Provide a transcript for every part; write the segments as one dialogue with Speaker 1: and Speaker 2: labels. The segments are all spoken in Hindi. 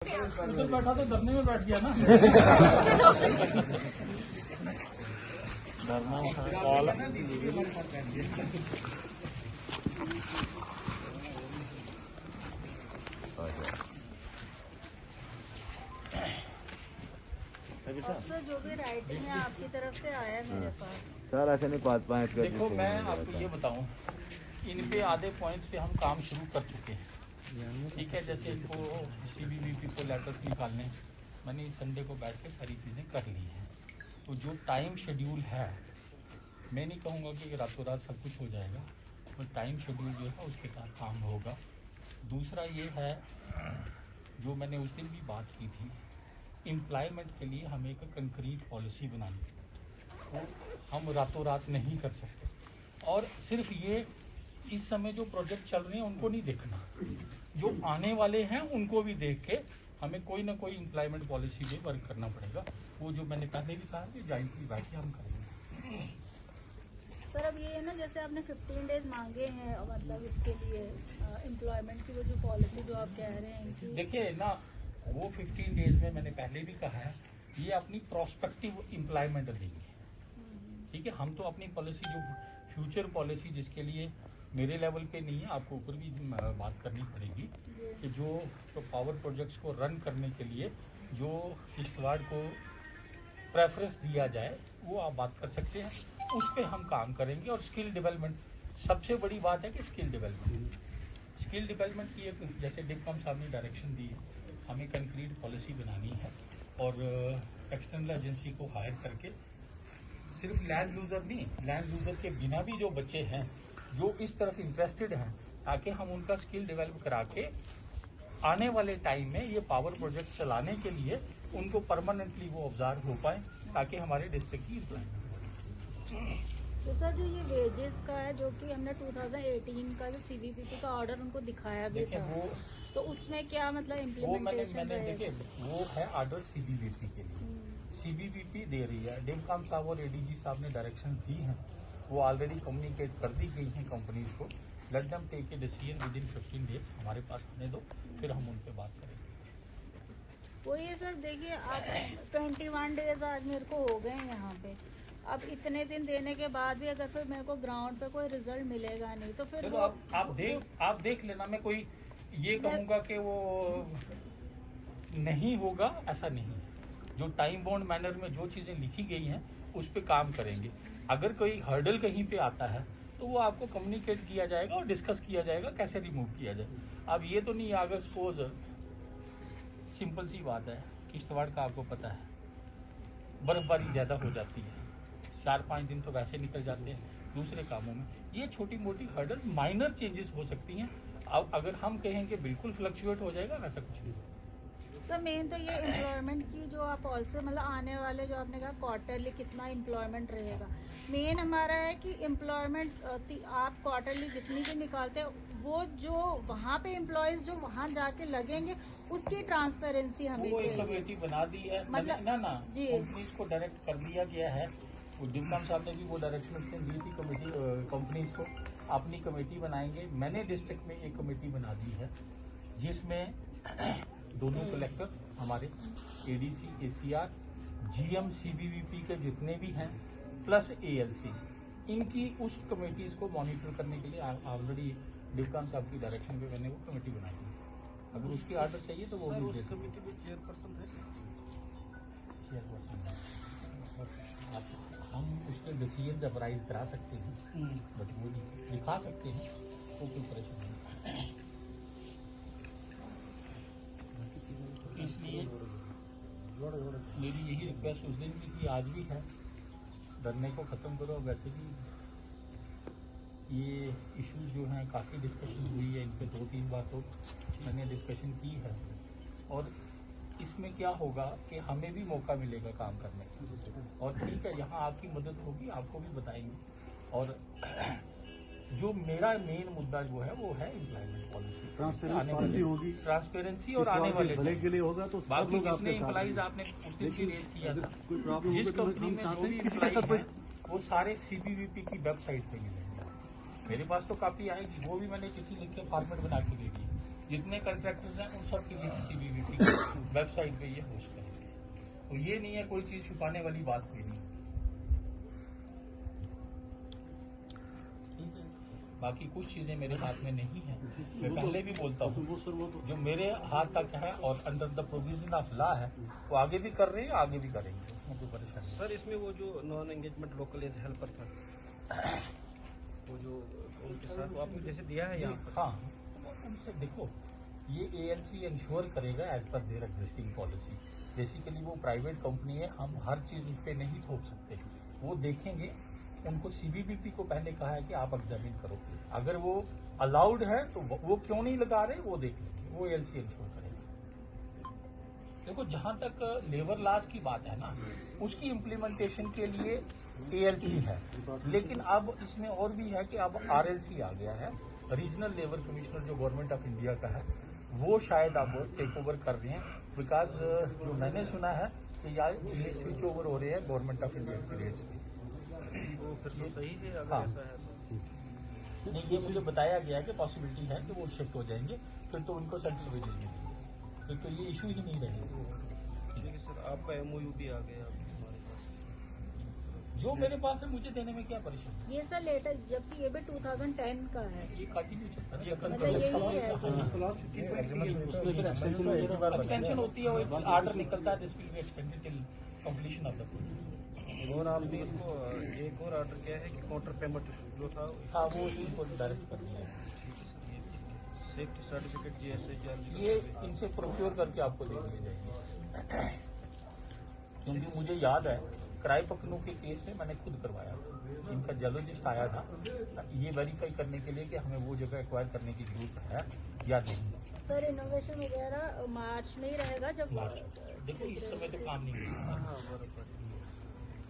Speaker 1: उधर बैठा तो धरने में बैठ गया ना। धरना कॉल
Speaker 2: सर जो भी राइटिंग है आपकी तरफ से आया मेरे पास।
Speaker 3: सर ऐसे नहीं 5-5 कर।
Speaker 1: देखो मैं आपको ये बताऊं, इन पे आधे पॉइंट्स पे हम काम शुरू कर चुके हैं, ठीक है। जैसे इसको सीबीवीपी को लेटर्स निकालने, मैंने इस संडे को बैठ के सारी चीज़ें कर ली हैं। तो जो टाइम शेड्यूल है, मैं नहीं कहूँगा कि रातों रात सब कुछ हो जाएगा, तो टाइम शेड्यूल जो है उसके साथ काम होगा। दूसरा ये है, जो मैंने उस दिन भी बात की थी, एम्प्लॉयमेंट के लिए हमें एक कंक्रीट पॉलिसी बनानी है, तो हम रातों रात नहीं कर सकते। और सिर्फ ये इस समय जो प्रोजेक्ट चल रहे हैं उनको नहीं देखना, जो आने वाले हैं उनको भी देख के हमें कोई ना कोई एम्प्लॉयमेंट पॉलिसी भी वर्क करना पड़ेगा। वो जो मैंने पहले भी कहा कि जॉइंटली बैठ के हम करेंगे।
Speaker 2: सर अब ये है ना, जैसे आपने 15 डेज मांगे हैं, मतलब इसके लिए एम्प्लॉयमेंट की वो जो पॉलिसी जो आप कह रहे हैं कि
Speaker 1: देखिए ना, वो 15 डेज में मैंने पहले भी कहा है, ये अपनी प्रोस्पेक्टिव एम्प्लॉयमेंट देंगे, ठीक है। हम तो अपनी पॉलिसी जो फ्यूचर पॉलिसी जिसके लिए मेरे लेवल पे नहीं है, आपको ऊपर भी बात करनी पड़ेगी कि जो तो पावर प्रोजेक्ट्स को रन करने के लिए जो किश्तवाड़ को प्रेफरेंस दिया जाए वो आप बात कर सकते हैं, उस पर हम काम करेंगे। और स्किल डेवलपमेंट सबसे बड़ी बात है कि स्किल डेवलपमेंट की एक, जैसे डिपकम साहब ने डायरेक्शन दी है, हमें कंक्रीट पॉलिसी बनानी है और एक्सटर्नल एजेंसी को हायर करके सिर्फ लैंड यूजर नहीं, लैंड यूजर के बिना भी जो बच्चे हैं जो इस तरफ इंटरेस्टेड हैं, ताकि हम उनका स्किल डेवलप करा के आने वाले टाइम में ये पावर प्रोजेक्ट चलाने के लिए उनको परमानेंटली वो ऑब्जर्व हो पाए, ताकि हमारे डिस्ट्रिक्ट की इम्प्लॉयमेंट।
Speaker 2: तो सर जो ये वेजेस का है, जो कि हमने 2018 का जो सीबीपीपी का ऑर्डर उनको दिखाया भी था, वो तो उसमें क्या मतलब इम्प्लीमेंटेशन
Speaker 1: मैंने देखिए वो है ऑर्डर सीबीवीपी के लिए, सीबीवीपी दे रही है। डिपकम साहब और एडीजी साहब ने डायरेक्शन दी है, वो ऑलरेडी कम्युनिकेट कर दी गई हैं कंपनीज को। Let them take a decision within 15 days, हमारे पास आने दो, फिर हम उन पे बात करेंगे।
Speaker 2: वो ये सर देखिए, आप 21 डेज आज मेरे को हो गए यहाँ पे, अब इतने दिन देने के बाद भी अगर फिर मेरे को ग्राउंड पे कोई रिजल्ट मिलेगा नहीं, तो फिर
Speaker 1: चलो आप देख लेना। मैं कोई ये कहूँगा कि वो नहीं होगा, ऐसा नहीं है। जो टाइम बाउंड मैनर में जो चीजें लिखी गई हैं उस पे काम करेंगे। अगर कोई हर्डल कहीं पे आता है तो वो आपको कम्युनिकेट किया जाएगा और डिस्कस किया जाएगा कैसे रिमूव किया जाए। अब ये तो नहीं, अगर सपोज सिंपल सी बात है, किश्तवाड़ का आपको पता है बर्फबारी ज्यादा हो जाती है, 4-5 दिन तो वैसे निकल जाते हैं दूसरे कामों में। ये छोटी मोटी हर्डल माइनर चेंजेस हो सकती हैं। अब अगर हम कहेंगे बिल्कुल फ्लक्चुएट हो जाएगा, वैसा कुछ नहीं।
Speaker 2: सर मेन तो ये एम्प्लॉयमेंट की जो आप ऑल्सो मतलब आने वाले जो आपने कहा क्वार्टरली कितना एम्प्लॉयमेंट रहेगा, मेन हमारा है कि एम्प्लॉयमेंट आप क्वार्टरली जितनी भी निकालते हैं वो जो वहाँ पे एम्प्लॉयज जो वहाँ जाके लगेंगे उसकी ट्रांसपेरेंसी हमें
Speaker 1: वो एक कमेटी बना दी है,
Speaker 2: मतलब
Speaker 1: ना कंपनीज को डायरेक्ट कर दिया गया है। डिपकम साहब ने भी वो डायरेक्शन दी थी कमेटी कंपनीज को, अपनी कमेटी बनाएंगे। मैंने डिस्ट्रिक्ट में एक कमेटी बना दी है जिसमें दोनों कलेक्टर हमारे, एडीसी, एसीआर, जीएम, सीबीवीपी के जितने भी हैं प्लस एएलसी, इनकी उस कमेटीज को मॉनिटर करने के लिए ऑलरेडी डिपकम साहब की डायरेक्शन पे मैंने वो कमेटी बना दी। अगर उसकी ऑर्डर चाहिए तो वो भी कमेटी में चेयरपर्सन हम उसके डिसीजन अप्राइज करा सकते हैं, बट वो दिखा सकते हैं, वो कोई परेशानी नहीं। इसलिए मेरी यही रिक्वेस्ट उस दिन भी थी, आज भी है, धरने को खत्म करो। वैसे भी ये इश्यूज जो हैं काफ़ी डिस्कशन हुई है, इन पे 2-3 बार तो मैंने डिस्कशन की है, और इसमें क्या होगा कि हमें भी मौका मिलेगा काम करने का। और ठीक है, यहाँ आपकी मदद होगी, आपको भी बताएंगे। और जो मेरा मेन मुद्दा जो है वो है एम्प्लॉयमेंट पॉलिसी,
Speaker 4: ट्रांसपेरेंसी होगी,
Speaker 1: ट्रांसपेरेंसी और आने वाले
Speaker 4: भले के लिए होगा तो
Speaker 1: बाकी जितने एम्प्लॉइज आपने उस दिन भी रेज किया था,
Speaker 4: कोई प्रॉब्लम
Speaker 1: जिस
Speaker 4: होगी
Speaker 1: कंपनी में जो भी एम्प्लॉय है वो सारे सीबीवीपी की वेबसाइट पे मिलेंगे। मेरे पास तो कापी आएगी, वो भी मैंने चिट्ठी लिख के फॉर्मेट बना के दे दी। जितने कॉन्ट्रैक्टर्स हैं उन सब की CBVP की वेबसाइट पे ये होस्ट करेंगे। तो ये नहीं है कोई चीज छुपाने वाली बात कोई नहीं। ठीक है, बाकी कुछ चीजें मेरे हाथ में नहीं है, मैं पहले भी बोलता हूँ, जो मेरे हाथ तक है और under the provision of law है वो आगे भी कर रहे हैं, आगे भी करेंगे, उसमें कोई परेशानी नहीं।
Speaker 5: सर इसमें वो जो non engagement local as helper था, वो जो उनके साथ वो आपने जैसे दिया है यहाँ पर,
Speaker 1: हाँ, उनसे देखो ये ALC इंश्योर करेगा as per their existing policy. Basically वो प्राइवेट कंपनी है, हम हर चीज उस पर नहीं थोप सकते, वो देखेंगे। उनको CBVP को पहले कहा है कि आप एग्जामिन करो, अगर वो अलाउड है तो वो क्यों नहीं लगा रहे वो देख लेंगे, वो ALC इंश्योर करेगा। देखो जहां तक लेबर लॉज की बात है ना, उसकी इम्प्लीमेंटेशन के लिए ALC है, लेकिन अब इसमें और भी है कि अब RLC आ गया है, रीजनल लेबर कमिश्नर जो गवर्नमेंट ऑफ इंडिया का है, वो शायद अब टेक ओवर कर रहे हैं। बिकॉज जो मैंने सुना है कि यार ये स्विच ओवर हो रहे हैं गवर्नमेंट ऑफ इंडिया के रेट्स पे।
Speaker 5: वो फिर तो सही है अगर
Speaker 1: हाँ।
Speaker 5: ऐसा है तो।
Speaker 1: नहीं, ये मुझे बताया गया है कि पॉसिबिलिटी है कि वो शिफ्ट हो जाएंगे, फिर तो उनको सेंट्रल वेजेस मिलेंगे, फिर तो ये इशू ही नहीं रहेगा।
Speaker 5: ठीक है सर, आपका MOU भी आ गया हमारे पास।
Speaker 1: जो मेरे पास है मुझे देने में क्या परेशानी।
Speaker 2: ये सर लेटर, जबकि ये भी 2010 का है।
Speaker 1: ये कंटिन्यू चलता है,
Speaker 2: मतलब यही है।
Speaker 1: उसमें फिर एक्सटेंशन होती है, वो ऑर्डर निकलता है, this will be extended till completion of the project.
Speaker 5: और आपने इनको एक और ऑर्डर किया है कि काउंटर पेमेंट जो था
Speaker 1: हाँ, वो इनको डायरेक्ट कर दिया है।
Speaker 5: सेफ्टी सर्टिफिकेट GSA
Speaker 1: ये इनसे प्रोक्योर करके आपको दे दिए जाएंगे। क्योंकि मुझे याद है क्राई पकड़ों के केस में मैंने खुद करवाया था, इनका जियोलॉजिस्ट आया था ये वेरीफाई करने के लिए कि हमें वो जगह एक्वायर करने की जरूरत है या नहीं।
Speaker 2: सर इनोवेशन वगैरह मार्च में ही रहेगा जब
Speaker 1: देखो इस समय तो काम नहीं कर सकता।
Speaker 5: हाँ बराबर।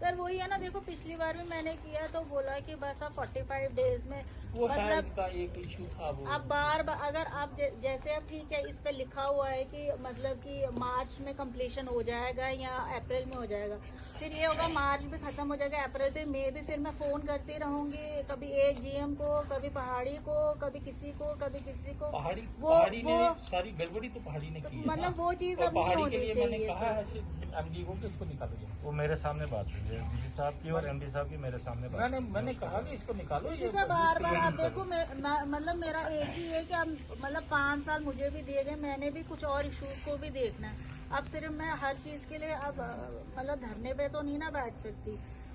Speaker 2: सर वही है ना, देखो पिछली बार भी मैंने किया तो बोला कि बस आप 45 डेज में,
Speaker 1: वो है
Speaker 2: मतलब
Speaker 1: इनका एक इशू था वो।
Speaker 2: अब बार अगर आप जैसे अब ठीक है इस पे लिखा हुआ है कि मतलब कि मार्च में कंप्लीशन हो जाएगा या अप्रैल में हो जाएगा, फिर ये होगा मार्च भी खत्म हो जाएगा, अप्रैल भी, मई भी, फिर मैं फोन करती रहूंगी, कभी एक GM को, कभी पहाड़ी को, कभी किसी को, कभी किसी को।
Speaker 1: पहाड़ी ने सारी गड़बड़ी तो पहाड़ी ने की है
Speaker 2: मतलब
Speaker 1: ना।
Speaker 2: वो चीज
Speaker 1: और
Speaker 2: अब नहीं
Speaker 1: पहाड़ी के
Speaker 2: होनी
Speaker 1: लिए मैंने
Speaker 2: चाहिए
Speaker 1: कहा है
Speaker 2: सर।
Speaker 1: MD को कि इसको निकालिए।
Speaker 6: वो मेरे सामने बात हुई है DG साहब की और MD साहब की मेरे सामने बात।
Speaker 1: मैंने कहा कि इसको निकालो। ये
Speaker 2: जैसे बार बार आप देखो मतलब मेरा एक ही है कि अब मतलब 5 साल मुझे भी दिए गए, मैंने भी कुछ और इशूज को भी देखना है। अब सिर्फ मैं हर चीज के लिए अब मतलब धरने पे तो नहीं ना बैठ सकती,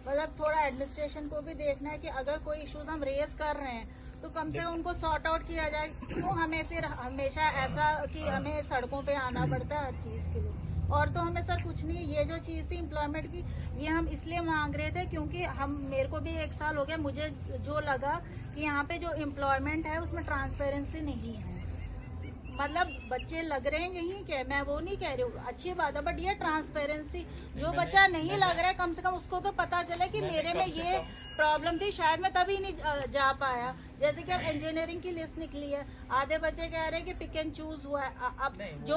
Speaker 2: मतलब थोड़ा एडमिनिस्ट्रेशन को भी देखना है कि अगर कोई इश्यूज हम रेज कर रहे हैं तो कम से कम उनको सॉर्ट आउट किया जाए। क्यों हमें फिर हमेशा ऐसा कि हमें सड़कों पे आना पड़ता है हर चीज के लिए। और तो हमें सर कुछ नहीं, ये जो चीज थी एम्प्लॉयमेंट की, ये हम इसलिए मांग रहे थे क्योंकि मेरे को भी 1 साल हो गया, मुझे जो लगा कि यहाँ पे जो एम्प्लॉयमेंट है उसमें ट्रांसपेरेंसी नहीं है। मतलब बच्चे लग रहे हैं यहीं के, मैं वो नहीं कह रही हूँ, अच्छी बात है, बट ये ट्रांसपेरेंसी जो बच्चा नहीं लग रहा है कम से कम उसको तो पता चले कि मेरे में ये प्रॉब्लम थी, शायद मैं तभी नहीं जा पाया। जैसे कि अब इंजीनियरिंग की लिस्ट निकली है, आधे बच्चे कह रहे हैं कि पिक एंड चूज हुआ है। अब जो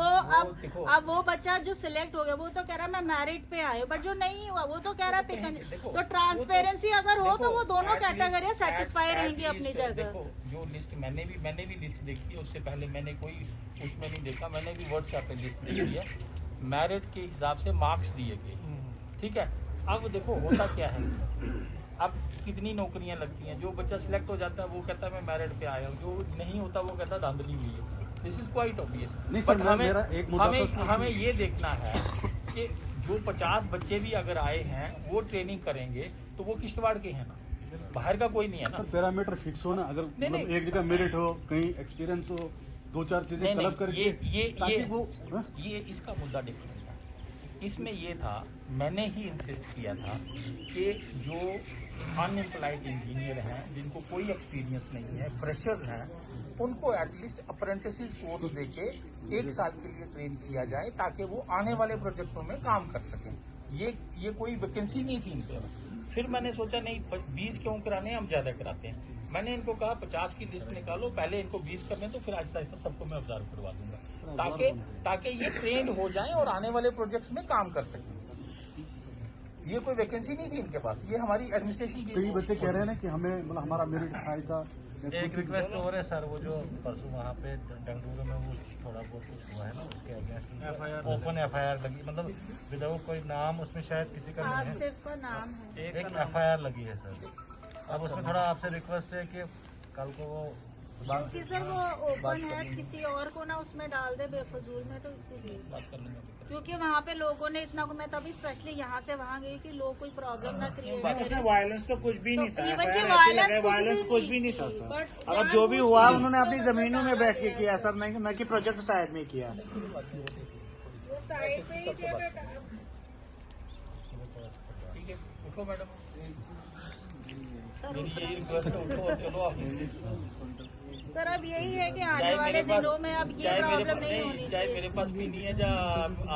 Speaker 2: अब वो बच्चा जो सिलेक्ट हो गया वो तो कह रहा है मैं मेरिट पे आया, बट जो नहीं हुआ वो तो कह रहा है पिक एंड। तो ट्रांसपेरेंसी अगर हो तो वो दोनों कैटेगरियां सेटिस्फाई रहेंगी अपनी जगह।
Speaker 1: जो लिस्ट मैंने भी लिस्ट देखी है, उससे पहले मैंने कोई उसमें नहीं देखा, मैंने भी व्हाट्सएप पे लिस्ट देखी है, मेरिट के हिसाब से मार्क्स दिए गए। ठीक है, अब देखो होता क्या है, अब कितनी नौकरियां लगती हैं, जो बच्चा सिलेक्ट हो जाता है वो कहता है मैं मेरिट पे आया हूँ, जो नहीं होता वो कहता है धांधली हुई है। This is quite obvious. But हमें ये देखना है कि जो 50 बच्चे भी अगर आए हैं वो ट्रेनिंग करेंगे तो वो किश्तवाड़ के हैं ना, बाहर का कोई नहीं है ना।
Speaker 4: पैरामीटर फिक्स हो ना, अगर मतलब एक जगह मेरिट हो, कहीं एक्सपीरियंस हो, 2-4 चीजें क्लब करके
Speaker 1: ये इसका मुद्दा डिफरेंट है। इसमें ये था, मैंने ही इंसिस्ट किया था कि जो अनएम्प्लॉयड इंजीनियर हैं जिनको कोई एक्सपीरियंस नहीं है, फ्रेशर्स हैं, उनको एटलीस्ट अप्रेंटिस कोर्स देके 1 साल के लिए ट्रेन किया जाए ताकि वो आने वाले प्रोजेक्टों में काम कर सकें। ये कोई वैकेंसी नहीं थी इनके। फिर मैंने सोचा नहीं 20 क्यों कराने, हम ज्यादा कराते हैं। मैंने इनको कहा 50 की लिस्ट निकालो, पहले इनको 20 करने तो फिर आहिस्ता आहिस्ता सबको मैं ऑब्जर्व करवा दूंगा ताकि ये ट्रेंड हो जाएं और आने वाले प्रोजेक्ट्स में काम कर सकें। ये कोई वैकेंसी नहीं थी इनके पास, ये हमारी एडमिनिस्ट्रेशन की।
Speaker 4: कई बच्चे कह रहे हैं ना कि हमें मतलब हमारा मेरिट हाई था,
Speaker 6: एक रिक्वेस्ट और है सर, वो जो परसों वहाँ पे डंगूर में वो थोड़ा बहुत कुछ हुआ है ना, उसके अगेंस्ट ओपन FIR लगी, मतलब विदाउट कोई नाम उसमें शायद किसी का नहीं है,
Speaker 2: आसिफ का नाम है।
Speaker 6: एक FIR लगी है सर। अब उसमें थोड़ा आपसे रिक्वेस्ट है कि कल को वो
Speaker 2: क्योंकि सर वो ओपन है, किसी और को ना उसमें डाल दे बेफजूल में, तो इसीलिए
Speaker 1: बात कर लेंगे।
Speaker 2: क्योंकि वहाँ पे लोगों ने इतना, मैं तभी स्पेशली यहाँ से वहाँ गई कि लोग कोई प्रॉब्लम ना क्रिएट
Speaker 7: उसमें
Speaker 2: करें।
Speaker 7: वायलेंस तो कुछ भी नहीं था,
Speaker 2: इवन की
Speaker 7: वायलेंस कुछ भी नहीं था सर।
Speaker 2: बट
Speaker 7: अगर जो भी हुआ उन्होंने अपनी जमीनों में बैठ के किया सर, न कि प्रोजेक्ट साइड में किया।
Speaker 2: वो साइड पे ही थे बेटा।
Speaker 1: ठीक है, उठो मैडम,
Speaker 2: सर
Speaker 1: मेरी यही रिक्वेस्ट है, उठो और चलो आप।
Speaker 2: सर अब यही है कि आने वाले दिनों में अब ये प्रॉब्लम नहीं होनी
Speaker 1: चाहे
Speaker 2: चाहिए।
Speaker 1: मेरे पास भी नहीं है, या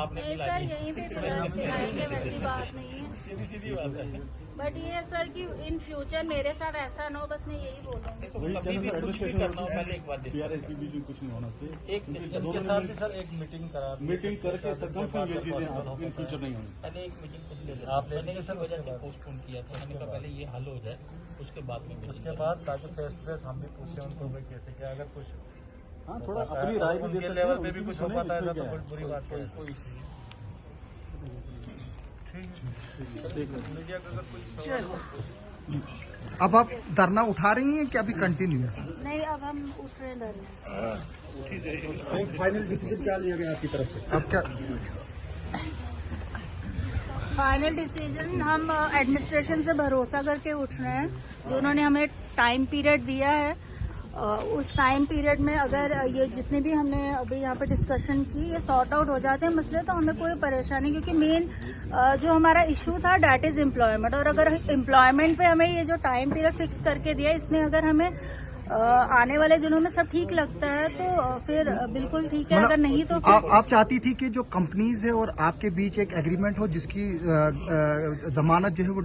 Speaker 1: आपने
Speaker 2: नहीं
Speaker 1: भी
Speaker 2: सर,
Speaker 1: लाई
Speaker 2: यहीं पे दिलाएंगे, वैसी बात नहीं है।
Speaker 1: सीधी बात है।
Speaker 2: बट ये है सर कि इन फ्यूचर मेरे साथ ऐसा ना हो, बस मैं यही बोलूँगी।
Speaker 1: देखो,
Speaker 4: वही
Speaker 1: कभी भी
Speaker 4: चैनल
Speaker 1: कुछ भी
Speaker 4: एडमिनिस्ट्रेशन
Speaker 1: करना हो पहले एक बार डिस्कस
Speaker 4: PRS के बीच में कुछ नहीं होना चाहिए।
Speaker 1: एक डिस्कस
Speaker 6: इसके साथ भी सर एक मीटिंग करा दी।
Speaker 4: मीटिंग करके कम से कम ये चीजें इन फ्यूचर नहीं होनी।
Speaker 1: पहले एक मीटिंग खुद ले
Speaker 6: आप ले
Speaker 1: मैंने
Speaker 6: लीजिए
Speaker 1: इसी
Speaker 6: सर,
Speaker 1: वजह
Speaker 6: उसके
Speaker 1: से
Speaker 6: बाद।
Speaker 1: पोस्टपोन किया था, मैंने कहा पहले ये हल हो जाए, उसके बाद में
Speaker 6: उसके बाद ताकि फेस टू फेस हम भी पूछे उनको भाई कैसे क्या, अगर कुछ
Speaker 4: हाँ, थोड़ा
Speaker 6: हो पाता है,
Speaker 4: अपनी राय भी दे
Speaker 6: उनके
Speaker 4: सकते
Speaker 6: लेवल
Speaker 4: हैं,
Speaker 6: पे भी
Speaker 4: उनकी
Speaker 6: कुछ हो
Speaker 4: सुने,
Speaker 6: पाता है
Speaker 4: इसमें
Speaker 6: तो
Speaker 4: क्या
Speaker 6: कोई
Speaker 4: है।
Speaker 6: बुरी बात है।
Speaker 1: कोई इशू
Speaker 8: अब आप धरना उठा रही हैं कि अभी कंटिन्यू है?
Speaker 2: नहीं, अब हम उठ रहे हैं।
Speaker 4: फाइनल डिसीजन क्या लिया गया आपकी तरफ से?
Speaker 8: अब क्या
Speaker 2: फाइनल डिसीजन हम एडमिनिस्ट्रेशन से भरोसा करके उठ रहे हैं, जो उन्होंने हमें टाइम पीरियड दिया है। उस टाइम पीरियड में अगर ये जितने भी हमने अभी यहाँ पे डिस्कशन की, ये सॉर्ट आउट हो जाते हैं मसले, तो हमें कोई परेशानी, क्योंकि मेन जो हमारा इशू था डैट इज एम्प्लॉयमेंट। और अगर एम्प्लॉयमेंट पे हमें ये जो टाइम पीरियड फिक्स करके दिया, इसमें अगर हमें आने वाले दिनों में सब ठीक लगता है तो फिर बिल्कुल ठीक है, अगर नहीं तो फिर
Speaker 8: आप चाहती थी कि जो कंपनीज है और आपके बीच एक एग्रीमेंट हो जिसकी जमानत जो है वो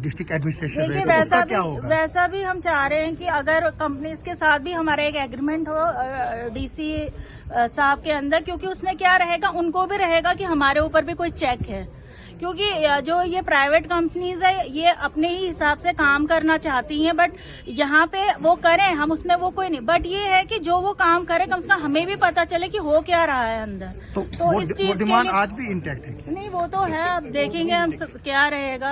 Speaker 8: डिस्ट्रिक्ट एडमिनिस्ट्रेशन रहे,
Speaker 2: देखिए,
Speaker 8: तो
Speaker 2: वैसा
Speaker 8: उसका
Speaker 2: भी
Speaker 8: क्या होगा?
Speaker 2: वैसा भी हम चाह रहे हैं कि अगर कंपनीज के साथ भी हमारा एक एग्रीमेंट हो DC साहब के अंदर, क्योंकि उसमें क्या रहेगा, उनको भी रहेगा कि हमारे ऊपर भी कोई चेक है। क्योंकि जो ये प्राइवेट कंपनीज है, ये अपने ही हिसाब से काम करना चाहती हैं, बट यहाँ पे वो करें, हम उसमें वो कोई नहीं, बट ये है कि जो वो काम करे कम से कम हमें भी पता चले कि हो क्या रहा है अंदर।
Speaker 8: तो
Speaker 2: इस चीज
Speaker 8: वो
Speaker 2: के
Speaker 8: डिमांड
Speaker 2: लिए-
Speaker 8: आज भी इंटैक्ट है?
Speaker 2: नहीं, वो तो है, अब देखेंगे हम क्या रहेगा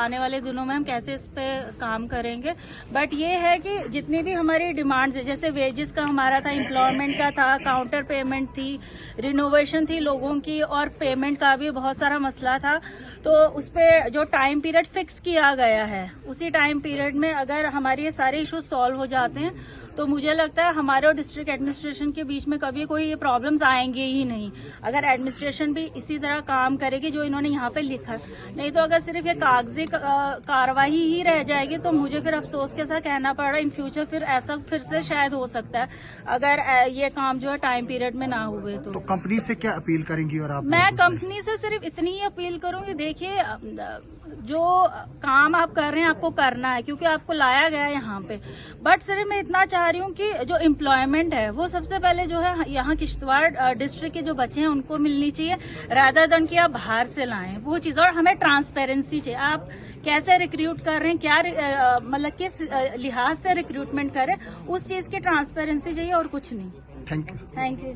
Speaker 2: आने वाले दिनों में, हम कैसे इस पे काम करेंगे। बट ये है कि जितनी भी हमारी डिमांड्स है, जैसे वेजेस का हमारा था, एम्प्लॉयमेंट का था, काउंटर पेमेंट थी, रिनोवेशन थी लोगों की, और पेमेंट का भी बहुत सारा मसला था, तो उस पे जो टाइम पीरियड फिक्स किया गया है, उसी टाइम पीरियड में अगर हमारे ये सारे इश्यूज सॉल्व हो जाते हैं, तो मुझे लगता है हमारे और डिस्ट्रिक्ट एडमिनिस्ट्रेशन के बीच में कभी कोई ये प्रॉब्लम्स आएंगे ही नहीं, अगर एडमिनिस्ट्रेशन भी इसी तरह काम करेगी जो इन्होंने यहाँ पे लिखा है। नहीं तो अगर सिर्फ ये कागजी कार्रवाई ही रह जाएगी, तो मुझे फिर अफसोस के साथ कहना पड़ रहा है, इन फ्यूचर फिर ऐसा फिर से शायद हो सकता है, अगर ये काम जो है टाइम पीरियड में ना हुए तो।
Speaker 8: कंपनी से क्या अपील करेंगी? और आप
Speaker 2: मैं कंपनी से सिर्फ इतनी ही अपील करूंगी, देखिए जो काम आप कर रहे हैं आपको करना है, क्योंकि आपको लाया गया है यहाँ पे, बट सिर्फ मैं इतना चाह रही हूँ कि जो एम्प्लॉयमेंट है वो सबसे पहले जो है यहाँ किश्तवाड़ डिस्ट्रिक्ट के जो बच्चे हैं उनको मिलनी चाहिए, रादर देन कि आप बाहर से लाएं वो चीज। और हमें ट्रांसपेरेंसी चाहिए, आप कैसे रिक्रूट कर रहे हैं, क्या मतलब किस लिहाज से रिक्रूटमेंट करें, उस चीज की ट्रांसपेरेंसी चाहिए और कुछ नहीं।
Speaker 8: Thank you.
Speaker 2: Thank you.